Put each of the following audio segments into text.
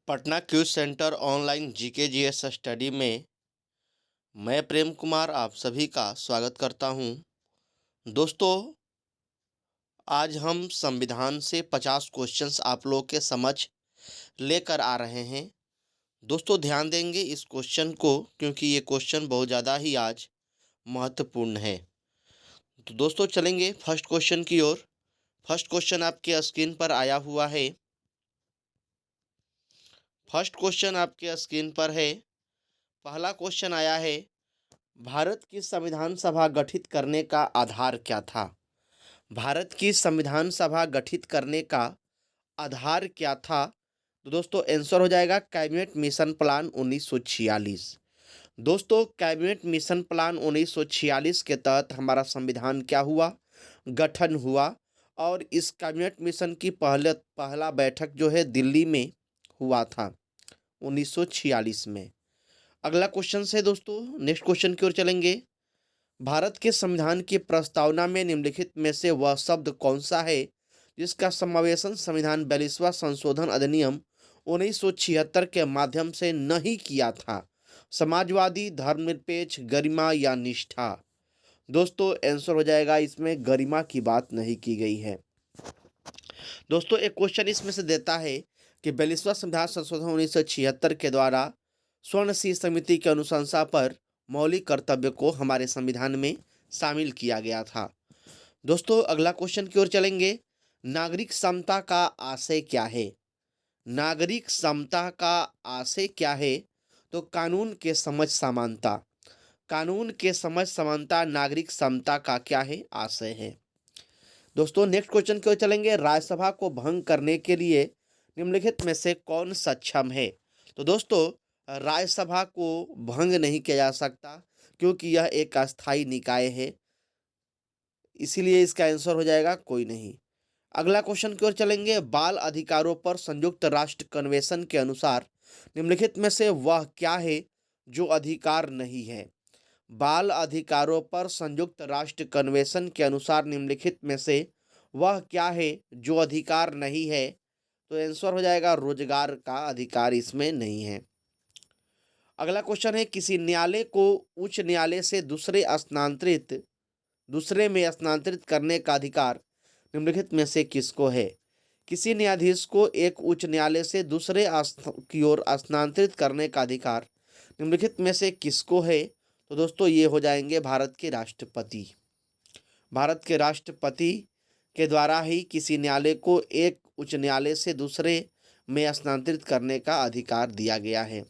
पटना क्यूज centre online GK GS study में मैं प्रेम कुमार आप सभी का स्वागत करता हूं। दोस्तों, आज हम संविधान से 50 क्वेश्चंस आप लोगों के समझ लेकर आ रहे हैं। दोस्तों, ध्यान देंगे इस क्वेश्चन को क्योंकि ये क्वेश्चन बहुत ज़्यादा ही आज महत्वपूर्ण है। तो दोस्तों, चलेंगे फर्स्ट क्वेश्चन की ओर। फर्स्ट क्वेश्चन आपके स्क्रीन पर आया हुआ है। फर्स्ट क्वेश्चन आपके स्क्रीन पर है। पहला क्वेश्चन आया है, भारत की संविधान सभा गठित करने का आधार क्या था? भारत की संविधान सभा गठित करने का आधार क्या था? तो दोस्तों, आंसर हो जाएगा कैबिनेट मिशन प्लान 1946। दोस्तों, कैबिनेट मिशन प्लान 1946 के तहत हमारा संविधान क्या हुआ? गठन हुआ। और इस कैबिनेट मिशन की पहला बैठक जो है दिल्ली में हुआ था 1946 में। अगला क्वेश्चन से दोस्तों, नेक्स्ट क्वेश्चन की ओर चलेंगे। भारत के संविधान की प्रस्तावना में निम्नलिखित में से वह शब्द कौन सा है जिसका समावेशन संविधान 42वां संशोधन अधिनियम 1976 के माध्यम से नहीं किया था? समाजवादी, धर्मनिरपेक्ष, गरिमा या निष्ठा? दोस्तों, आंसर हो जाएगा इसमें गरिमा की बात नहीं की गई है। दोस्तों, एक क्वेश्चन इसमें से देता है कि 42वां संविधान संशोधन 1976 के द्वारा स्वर्ण सिंह समिति की अनुशंसा पर मौलिक कर्तव्य को हमारे संविधान में शामिल किया गया था। दोस्तों, अगला क्वेश्चन की ओर चलेंगे। नागरिक समता का आशय क्या है? नागरिक समता का आशय क्या है? तो कानून के समझ समानता। कानून के समझ समानता नागरिक समता का क्या है? आशय है। दोस्तों, नेक्स्ट क्वेश्चन की ओर चलेंगे। राज्यसभा को भंग करने के लिए निम्नलिखित में से कौन सक्षम है? तो दोस्तों, राज्यसभा को भंग नहीं किया जा सकता क्योंकि यह एक अस्थायी निकाय है, इसीलिए इसका आंसर हो जाएगा कोई नहीं। अगला क्वेश्चन की ओर चलेंगे। बाल अधिकारों पर संयुक्त राष्ट्र कन्वेंशन के अनुसार निम्नलिखित में से वह क्या है जो अधिकार नहीं है? बाल अधिकारों पर संयुक्त राष्ट्र कन्वेंशन के अनुसार निम्नलिखित में से वह क्या है जो अधिकार नहीं है? तो आंसर हो जाएगा रोजगार का अधिकार इसमें नहीं है। अगला क्वेश्चन है, किसी न्यायालय को उच्च न्यायालय से दूसरे में स्थानांतरित करने का अधिकार निम्नलिखित में से किसको है? किसी न्यायाधीश को एक उच्च न्यायालय से दूसरे की ओर स्थानांतरित करने का अधिकार निम्नलिखित में से किसको है? तो दोस्तों, ये हो जाएंगे भारत के राष्ट्रपति। भारत के राष्ट्रपति के द्वारा ही किसी न्यायालय को एक उच्च न्यायालय से दूसरे में स्थानांतरित करने का अधिकार दिया गया है।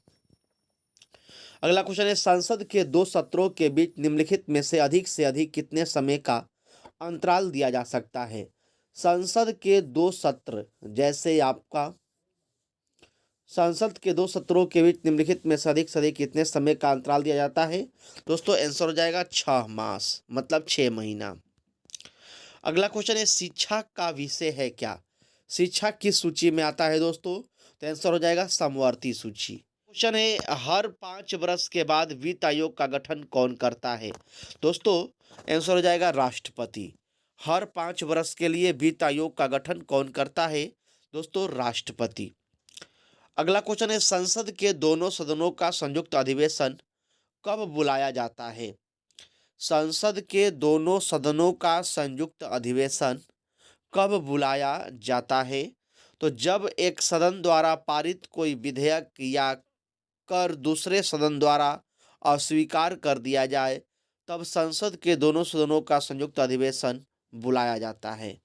अगला क्वेश्चन है, संसद के दो सत्रों के बीच निम्नलिखित में से अधिक कितने समय का अंतराल दिया जा सकता है? संसद के दो सत्र, जैसे आपका संसद के दो सत्रों के बीच निम्नलिखित में से अधिक कितने समय का अंतराल दिया जाता है? दोस्तों, आंसर हो जाएगा 6 मास, मतलब 6 महीना। अगला क्वेश्चन है, शिक्षा का विषय है क्या? शिक्षा किस सूची में आता है दोस्तों? तो आंसर हो जाएगा समवर्ती सूची। क्वेश्चन है, हर 5 वर्ष के बाद वित्त आयोग का गठन कौन करता है? दोस्तों, आंसर हो जाएगा राष्ट्रपति। हर 5 वर्ष के लिए वित्त आयोग का गठन कौन करता है? दोस्तों, राष्ट्रपति। अगला क्वेश्चन है, संसद के दोनों सदनों का संयुक्त अधिवेशन कब बुलाया जाता है? संसद के दोनों सदनों का संयुक्त अधिवेशन कब बुलाया जाता है? तो जब एक सदन द्वारा पारित कोई विधेयक या कर दूसरे सदन द्वारा अस्वीकार कर दिया जाए, तब संसद के दोनों सदनों का संयुक्त अधिवेशन बुलाया जाता है।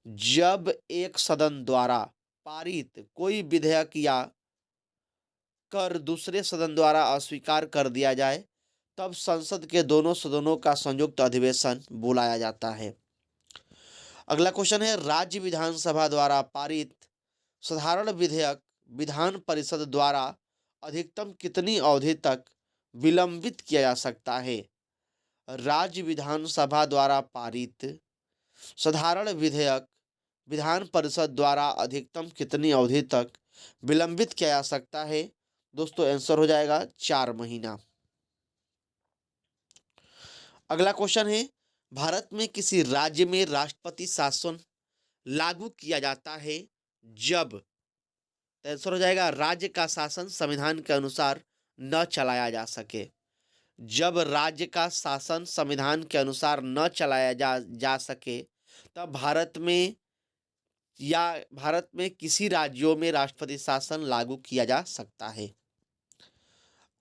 जब एक सदन द्वारा पारित कोई विधेयक या कर दूसरे सदन द्वारा अस्वीकार कर दिया जाए, तब संसद के दोनों सदनों का संयुक्त अधिवेशन बुलाया जाता है। अगला क्वेश्चन है, राज्य विधानसभा द्वारा पारित साधारण विधेयक विधान परिषद द्वारा अधिकतम कितनी अवधि तक विलंबित किया जा सकता है? राज्य विधानसभा द्वारा पारित साधारण विधेयक विधान परिषद द्वारा अधिकतम कितनी अवधि तक विलंबित किया जा सकता है? दोस्तों, आंसर हो जाएगा 4 महीना। अगला क्वेश्चन है, भारत में किसी राज्य में राष्ट्रपति शासन लागू किया जाता है जब? तो आंसर हो जाएगा राज्य का शासन संविधान के अनुसार न चलाया जा सके। जब राज्य का शासन संविधान के अनुसार न चलाया जा सके तब भारत में किसी राज्यों में राष्ट्रपति शासन लागू किया जा सकता है।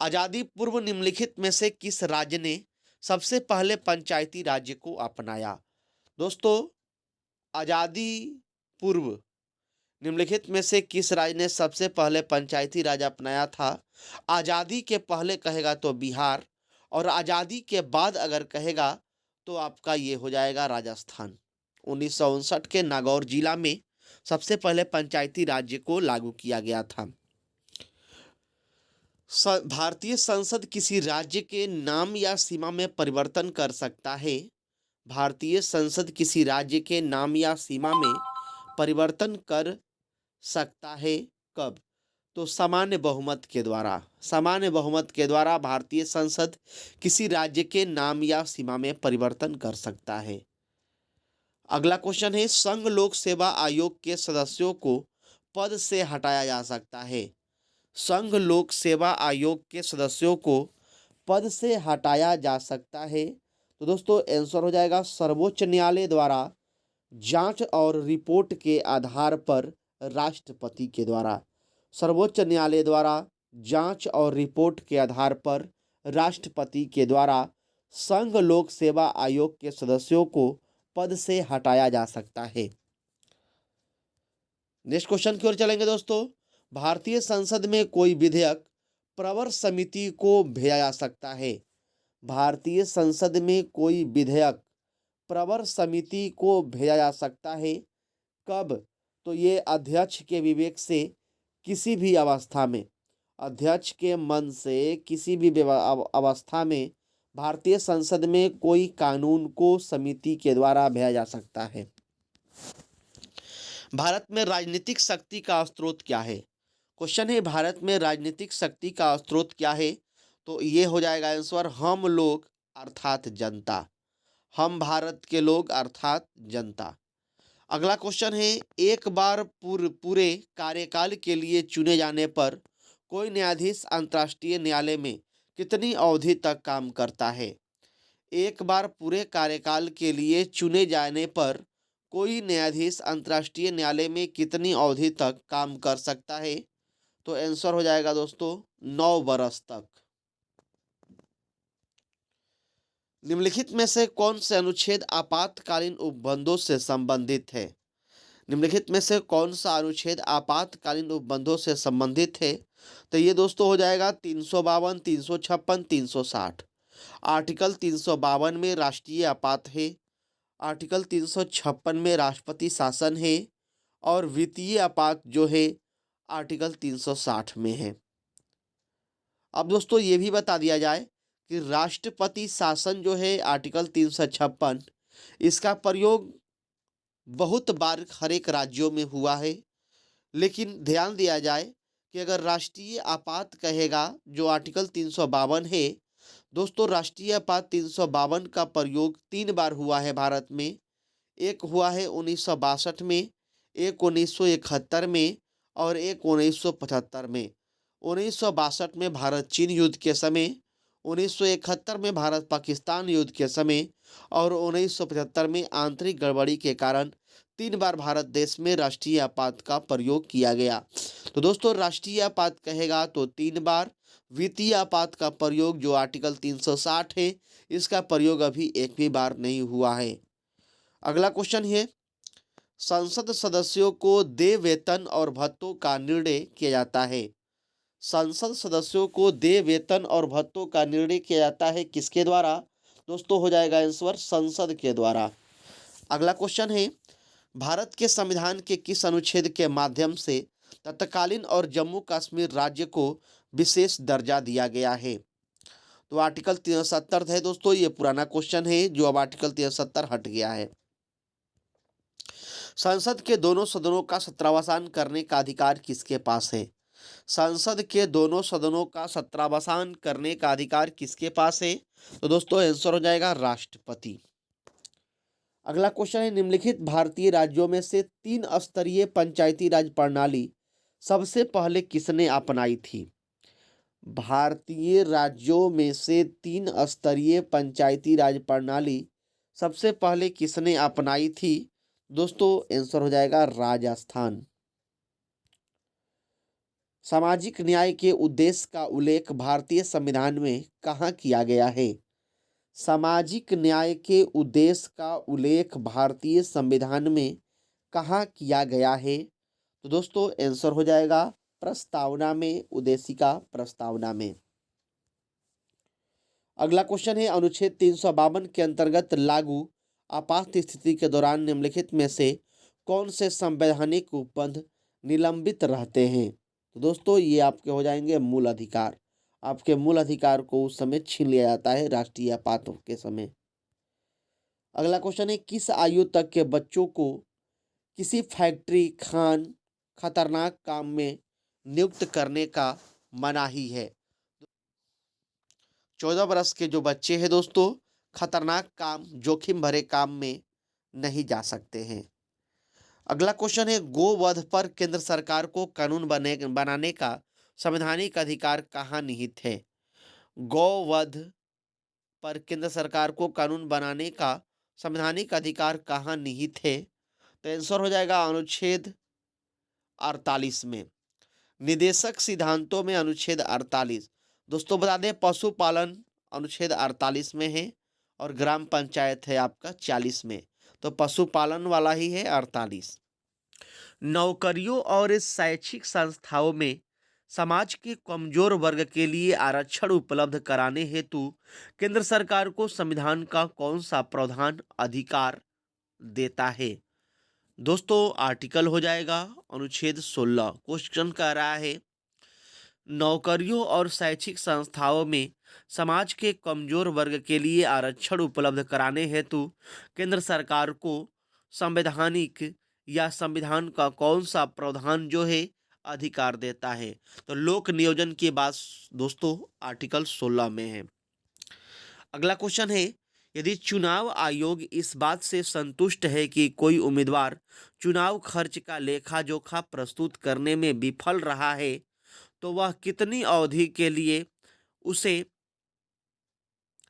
आजादी पूर्व निम्नलिखित में से किस राज्य ने सबसे पहले पंचायती राज्य को अपनाया? दोस्तों, आजादी पूर्व निम्नलिखित में से किस राज्य ने सबसे पहले पंचायती राज अपनाया था? आजादी के पहले कहेगा तो बिहार, और आजादी के बाद अगर कहेगा तो आपका ये हो जाएगा राजस्थान। 1959 के नागौर जिला में सबसे पहले पंचायती राज्य को लागू किया गया था। भारतीय संसद किसी राज्य के नाम या सीमा में परिवर्तन कर सकता है। भारतीय संसद किसी राज्य के नाम या सीमा में परिवर्तन कर सकता है कब? तो सामान्य बहुमत के द्वारा। सामान्य बहुमत के द्वारा भारतीय संसद किसी राज्य के नाम या सीमा में परिवर्तन कर सकता है। अगला क्वेश्चन है, संघ लोक सेवा आयोग के सदस्यों को पद से हटाया जा सकता है। संघ लोक सेवा आयोग के सदस्यों को पद से हटाया जा सकता है। तो दोस्तों आंसर हो जाएगा सर्वोच्च न्यायालय द्वारा जांच और रिपोर्ट के आधार पर राष्ट्रपति के द्वारा। सर्वोच्च न्यायालय द्वारा जांच और रिपोर्ट के आधार पर राष्ट्रपति के द्वारा संघ लोक सेवा आयोग के सदस्यों को पद से हटाया जा सकता है। नेक्स्ट क्वेश्चन की ओर चलेंगे दोस्तों। भारतीय संसद में कोई विधेयक प्रवर समिति को भेजा जा सकता है। भारतीय संसद में कोई विधेयक प्रवर समिति को भेजा जा सकता है कब? तो ये अध्यक्ष के विवेक से किसी भी अवस्था में, अध्यक्ष के मन से किसी भी अवस्था में भारतीय संसद में कोई कानून को समिति के द्वारा भेजा जा सकता है। भारत में राजनीतिक शक्ति का स्रोत क्या है? क्वेश्चन है भारत में राजनीतिक शक्ति का स्रोत क्या है? तो ये हो जाएगा आंसर हम लोग अर्थात जनता। हम भारत के लोग अर्थात जनता। अगला क्वेश्चन है, एक बार पूरे कार्यकाल के लिए चुने जाने पर कोई न्यायाधीश अंतर्राष्ट्रीय न्यायालय में कितनी अवधि तक काम करता है? एक बार पूरे कार्यकाल के लिए चुने जाने पर कोई न्यायाधीश अंतर्राष्ट्रीय न्यायालय में कितनी अवधि तक काम कर सकता है? तो आंसर हो जाएगा दोस्तों 9 वर्ष तक। निम्नलिखित में से कौन से अनुच्छेद आपातकालीन उपबंधों से संबंधित है? निम्नलिखित में से कौन सा अनुच्छेद आपातकालीन उपबंधों से संबंधित है? तो ये दोस्तों हो जाएगा 352, 356, 360। आर्टिकल 352 में राष्ट्रीय आपात है, आर्टिकल 356 में राष्ट्रपति शासन है, और वित्तीय आपात जो है आर्टिकल 360 में है। अब दोस्तों ये भी बता दिया जाए कि राष्ट्रपति शासन जो है आर्टिकल 356, इसका प्रयोग बहुत बार हर एक राज्यों में हुआ है, लेकिन ध्यान दिया जाए कि अगर राष्ट्रीय आपात कहेगा जो आर्टिकल 352 है, दोस्तों राष्ट्रीय आपात 352 का प्रयोग 3 बार हुआ है भारत में। एक हुआ है 1962 में, एक 1971 में, और एक 1975 में। 1962 में भारत चीन युद्ध के समय, 1971 में भारत पाकिस्तान युद्ध के समय, और 1975 में आंतरिक गड़बड़ी के कारण 3 बार भारत देश में राष्ट्रीय आपात का प्रयोग किया गया। तो दोस्तों राष्ट्रीय आपात कहेगा तो 3 बार, वित्तीय आपात का प्रयोग जो आर्टिकल 360 है, इसका प्रयोग अभी एक भी बार नहीं हुआ है। अगला क्वेश्चन है, संसद सदस्यों को देय वेतन और भत्तों का निर्णय किया जाता है। संसद सदस्यों को देय वेतन और भत्तों का निर्णय किया जाता है किसके द्वारा? दोस्तों हो जाएगा आंसर संसद के द्वारा। अगला क्वेश्चन है, भारत के संविधान के किस अनुच्छेद के माध्यम से तत्कालीन और जम्मू कश्मीर राज्य को विशेष दर्जा दिया गया है? तो आर्टिकल 73 है दोस्तों, ये पुराना क्वेश्चन है जो अब आर्टिकल 73 हट गया है। संसद के दोनों सदनों का सत्रावसान करने का अधिकार किसके पास है? संसद के दोनों सदनों का सत्रावसान करने का अधिकार किसके पास है? तो दोस्तों आंसर हो जाएगा राष्ट्रपति। अगला क्वेश्चन है, निम्नलिखित भारतीय राज्यों में से 3 स्तरीय पंचायती राज प्रणाली सबसे पहले किसने अपनाई थी? भारतीय राज्यों में से 3 स्तरीय पंचायती राज प्रणाली सबसे पहले किसने अपनाई थी? दोस्तों आंसर हो जाएगा राजस्थान। सामाजिक न्याय के उद्देश्य का उल्लेख भारतीय संविधान में कहाँ किया गया है? सामाजिक न्याय के उद्देश्य का उल्लेख भारतीय संविधान में कहाँ किया गया है? तो दोस्तों आंसर हो जाएगा प्रस्तावना में, उद्देशिका प्रस्तावना में। अगला क्वेश्चन है, अनुच्छेद 352 के अंतर्गत लागू आपात स्थिति के दौरान निम्नलिखित में से कौन से संवैधानिक उपबंध निलंबित रहते हैं? तो दोस्तों ये आपके हो जाएंगे मूल अधिकार। आपके मूल अधिकार को उस समय छीन लिया जाता है राष्ट्रीय आपात के समय। अगला क्वेश्चन है, किस आयु तक के बच्चों को किसी फैक्ट्री, खान, खतरनाक काम में नियुक्त करने का मनाही है? 14 वर्ष के जो बच्चे हैं दोस्तों, खतरनाक काम, जोखिम भरे काम में नहीं जा सकते हैं। अगला क्वेश्चन है, गोवध पर केंद्र सरकार को कानून बनाने का संवैधानिक अधिकार कहाँ निहित है? गौवध पर केंद्र सरकार को कानून बनाने का संवैधानिक अधिकार कहाँ निहित है? तो आंसर हो जाएगा अनुच्छेद 48 में। निदेशक सिद्धांतों में अनुच्छेद 48। दोस्तों बता दें, पशुपालन अनुच्छेद 48 में है और ग्राम पंचायत है आपका 40 में। तो पशुपालन वाला ही है 48। नौकरियों और शैक्षिक संस्थाओं में समाज के कमजोर वर्ग के लिए आरक्षण उपलब्ध कराने हेतु केंद्र सरकार को संविधान का कौन सा प्रावधान अधिकार देता है? दोस्तों आर्टिकल हो जाएगा अनुच्छेद 16। क्वेश्चन कह रहा है, नौकरियों और शैक्षिक संस्थाओं में समाज के कमजोर वर्ग के लिए आरक्षण उपलब्ध कराने हेतु केंद्र सरकार को संवैधानिक या संविधान का कौन सा प्रावधान जो है अधिकार देता है? तो लोक नियोजन की बात दोस्तों आर्टिकल 16 में है। अगला क्वेश्चन है, यदि चुनाव आयोग इस बात से संतुष्ट है कि कोई उम्मीदवार चुनाव खर्च का लेखा जोखा प्रस्तुत करने में विफल रहा है, तो वह कितनी अवधि के लिए उसे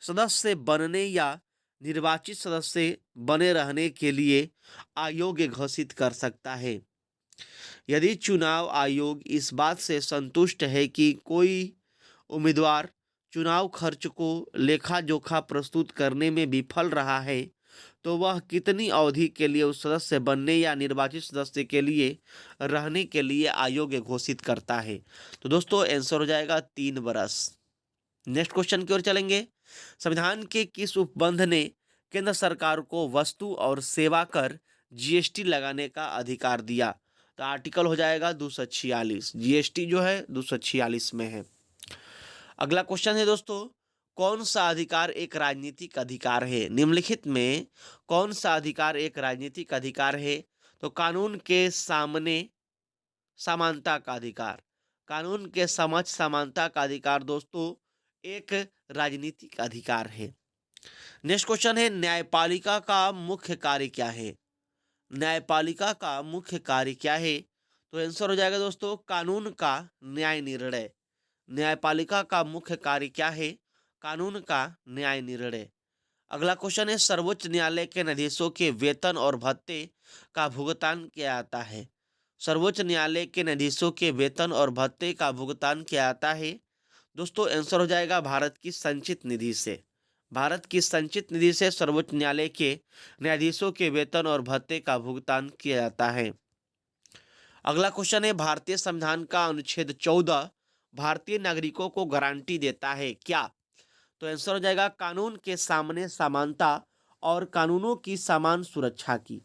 सदस्य बनने या निर्वाचित सदस्य बने रहने के लिए अयोग्य घोषित कर सकता है? यदि चुनाव आयोग इस बात से संतुष्ट है कि कोई उम्मीदवार चुनाव खर्च को लेखा जोखा प्रस्तुत करने में विफल रहा है, तो वह कितनी अवधि के लिए उस सदस्य बनने या निर्वाचित सदस्य के लिए रहने के लिए अयोग्य घोषित करता है? तो दोस्तों आंसर हो जाएगा 3 वर्ष। नेक्स्ट क्वेश्चन की ओर चलेंगे, संविधान के किस उपबंध ने केंद्र सरकार को वस्तु और सेवा कर जीएसटी लगाने का अधिकार दिया? तो आर्टिकल हो जाएगा 246। जीएसटी जो है 246 में है। अगला क्वेश्चन है दोस्तों, कौन सा अधिकार एक राजनीतिक अधिकार है? निम्नलिखित में कौन सा अधिकार एक राजनीतिक अधिकार है? तो कानून के सामने समानता का अधिकार। कानून के समक्ष समानता का अधिकार दोस्तों एक राजनीतिक अधिकार है। नेक्स्ट क्वेश्चन है, न्यायपालिका का मुख्य कार्य क्या है? न्यायपालिका का मुख्य कार्य क्या है? तो आंसर हो जाएगा दोस्तों कानून का न्याय निर्णय। न्यायपालिका का मुख्य कार्य क्या है? कानून का न्याय निर्णय। अगला क्वेश्चन है, सर्वोच्च न्यायालय के न्यायाधीशों के वेतन और भत्ते का भुगतान किया जाता है? सर्वोच्च न्यायालय के न्यायाधीशों के वेतन और भत्ते का भुगतान किया जाता है? दोस्तों आंसर हो जाएगा भारत की संचित निधि से। भारत की संचित निधि से सर्वोच्च न्यायालय के न्यायाधीशों के वेतन और भत्ते का भुगतान किया जाता है। अगला क्वेश्चन है, भारतीय संविधान का अनुच्छेद 14 भारतीय नागरिकों को गारंटी देता है क्या? तो आंसर हो जाएगा कानून के सामने समानता और कानूनों की समान सुरक्षा की।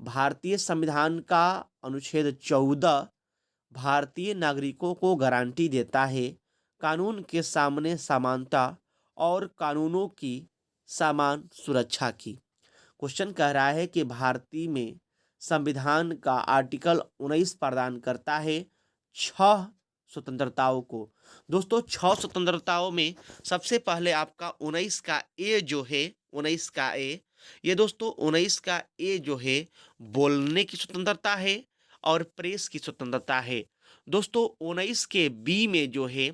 भारतीय संविधान का अनुच्छेद 14 भारतीय नागरिकों को गारंटी देता है कानून के सामने समानता और कानूनों की समान सुरक्षा की। क्वेश्चन कह रहा है कि भारतीय में संविधान का आर्टिकल 19 प्रदान करता है 6 स्वतंत्रताओं को। दोस्तों 6 स्वतंत्रताओं में सबसे पहले आपका 19 का ए जो है, 19 का ए, ये दोस्तों 19 का ए जो है बोलने की स्वतंत्रता है और प्रेस की स्वतंत्रता है। दोस्तों 19 के बी में जो है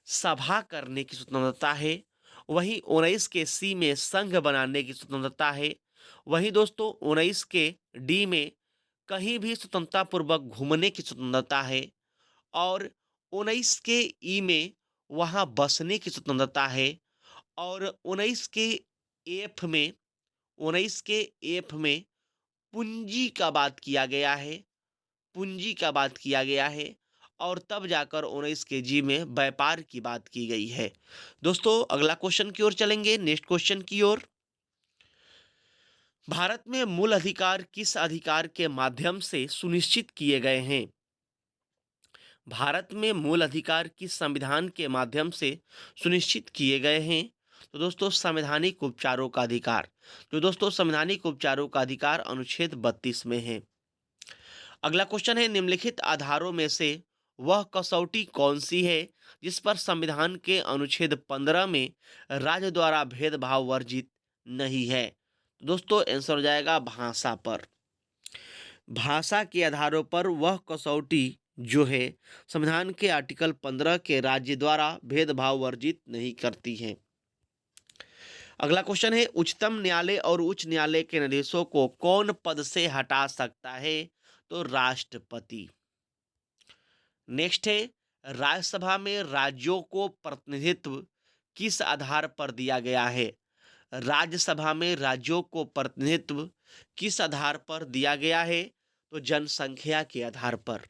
सभा करने की स्वतंत्रता है, वहीं 19 के सी में संघ बनाने की स्वतंत्रता है, वहीं दोस्तों 19 के डी में कहीं भी स्वतंत्रता पूर्वक घूमने की स्वतंत्रता है, और 19 के ई में वहाँ बसने की स्वतंत्रता है, और 19 के एफ में 19 के एफ में पूंजी का बात किया गया है, पूंजी का बात किया गया है, और तब जाकर 19 के जी में व्यापार की बात की गई है। दोस्तों अगला क्वेश्चन की ओर चलेंगे, नेक्स्ट क्वेश्चन की ओर। भारत में मूल अधिकार किस अधिकार के माध्यम से सुनिश्चित किए गए हैं? भारत में मूल अधिकार किस संविधान के माध्यम से सुनिश्चित किए गए हैं? तो दोस्तों संवैधानिक उपचारों का अधिकार। तो दोस्तों संवैधानिक उपचारों का अधिकार अनुच्छेद 32 में है। अगला क्वेश्चन है, निम्नलिखित आधारों में से वह कसौटी कौन सी है जिस पर संविधान के अनुच्छेद 15 में राज्य द्वारा भेदभाव वर्जित नहीं है? तो दोस्तों आंसर हो जाएगा भाषा पर। भाषा के आधारों पर वह कसौटी जो है संविधान के आर्टिकल 15 के राज्य द्वारा भेदभाव वर्जित नहीं करती है। अगला क्वेश्चन है, उच्चतम न्यायालय और उच्च न्यायालय के निर्देशों को कौन पद से हटा सकता है? तो राष्ट्रपति। नेक्स्ट है, राज्यसभा में राज्यों को प्रतिनिधित्व किस आधार पर दिया गया है? राज्यसभा में राज्यों को प्रतिनिधित्व किस आधार पर दिया गया है? तो जनसंख्या के आधार पर।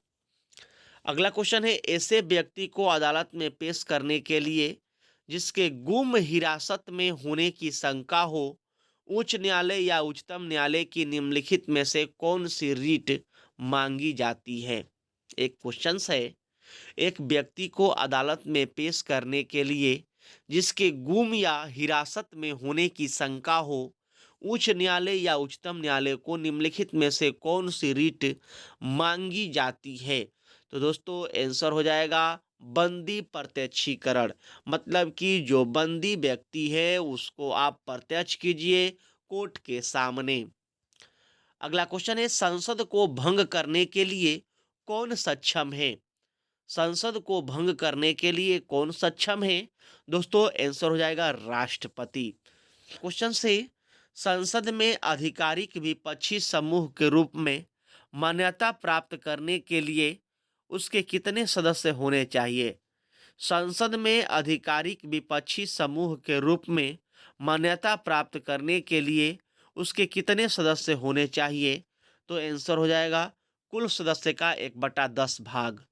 अगला क्वेश्चन है, ऐसे व्यक्ति को अदालत में पेश करने के लिए जिसके गुम हिरासत में होने की शंका हो, उच्च न्यायालय या उच्चतम न्यायालय की निम्नलिखित में से कौन सी रीट मांगी जाती है? एक क्वेश्चन है, एक व्यक्ति को अदालत में पेश करने के लिए जिसके गुम या हिरासत में होने की शंका हो, उच्च न्यायालय या उच्चतम न्यायालय को निम्नलिखित में से कौन सी रीट मांगी जाती है? तो दोस्तों आंसर हो जाएगा बंदी प्रत्यक्षीकरण। मतलब कि जो बंदी व्यक्ति है उसको आप प्रत्यक्ष कीजिए कोर्ट के सामने। अगला क्वेश्चन है, संसद को भंग करने के लिए कौन सक्षम है? संसद को भंग करने के लिए कौन सक्षम है? दोस्तों आंसर हो जाएगा राष्ट्रपति। क्वेश्चन से, संसद में आधिकारिक विपक्षी समूह के रूप में मान्यता प्राप्त करने के लिए उसके कितने सदस्य होने चाहिए? संसद में आधिकारिक विपक्षी समूह के रूप में मान्यता प्राप्त करने के लिए उसके कितने सदस्य होने चाहिए? तो आंसर हो जाएगा कुल सदस्य का 1/10 भाग।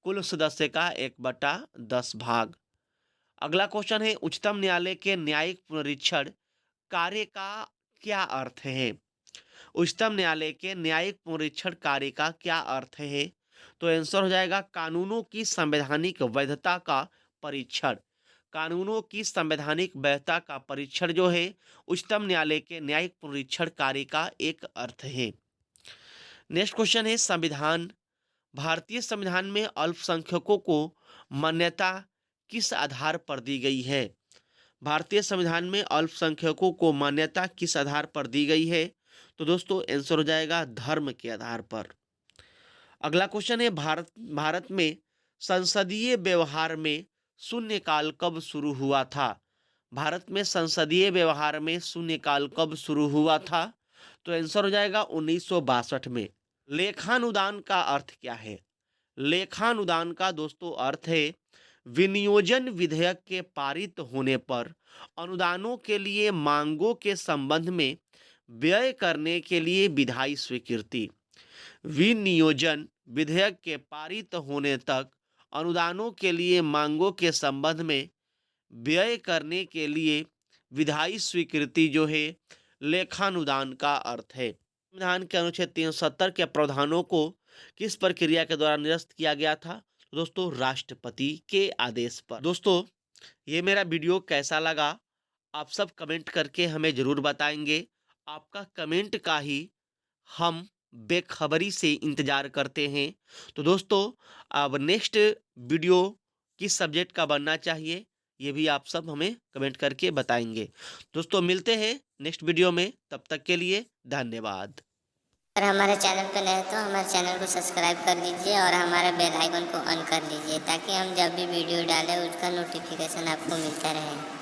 कुल सदस्य का 1/10 भाग। अगला क्वेश्चन है, उच्चतम न्यायालय के न्यायिक पुनरीक्षण कार्य का क्या अर्थ है? उच्चतम न्यायालय के न्यायिक पुनरीक्षण कार्य का क्या अर्थ है? तो आंसर हो जाएगा कानूनों की संवैधानिक वैधता का परीक्षण। कानूनों की संवैधानिक वैधता का परीक्षण जो है उच्चतम न्यायालय के न्यायिक पुनरीक्षण कार्य का एक अर्थ है। नेक्स्ट क्वेश्चन है, संविधान भारतीय संविधान में अल्पसंख्यकों को मान्यता किस आधार पर दी गई है? भारतीय संविधान में अल्पसंख्यकों को मान्यता किस आधार पर दी गई है? तो दोस्तों आंसर हो जाएगा धर्म के आधार पर। अगला क्वेश्चन है, भारत में संसदीय व्यवहार में शून्यकाल कब शुरू हुआ था? भारत में संसदीय व्यवहार में शून्यकाल कब शुरू हुआ था? तो आंसर हो जाएगा 1962 में। लेखानुदान का अर्थ क्या है? लेखानुदान का दोस्तों अर्थ है विनियोजन विधेयक के पारित होने पर अनुदानों के लिए मांगों के संबंध में व्यय करने के लिए विधायी स्वीकृति। विनियोजन विधेयक के पारित होने तक अनुदानों के लिए मांगों के संबंध में व्यय करने के लिए विधायी स्वीकृति जो है लेखानुदान का अर्थ है। संविधान के अनुच्छेद 370 के प्रावधानों को किस प्रक्रिया के द्वारा निरस्त किया गया था? दोस्तों राष्ट्रपति के आदेश पर। दोस्तों ये मेरा वीडियो कैसा लगा आप सब कमेंट करके हमें जरूर बताएंगे। आपका कमेंट का ही हम बेखबरी से इंतजार करते हैं। तो दोस्तों अब नेक्स्ट वीडियो किस सब्जेक्ट का बनना चाहिए ये भी आप सब हमें कमेंट करके बताएंगे। दोस्तों मिलते हैं नेक्स्ट वीडियो में, तब तक के लिए धन्यवाद। और हमारे चैनल पर नए हैं तो हमारे चैनल को सब्सक्राइब कर लीजिए और हमारे बेल आइकन को ऑन कर लीजिए ताकि हम जब भी वीडियो डालें उसका नोटिफिकेशन आपको मिलता रहे।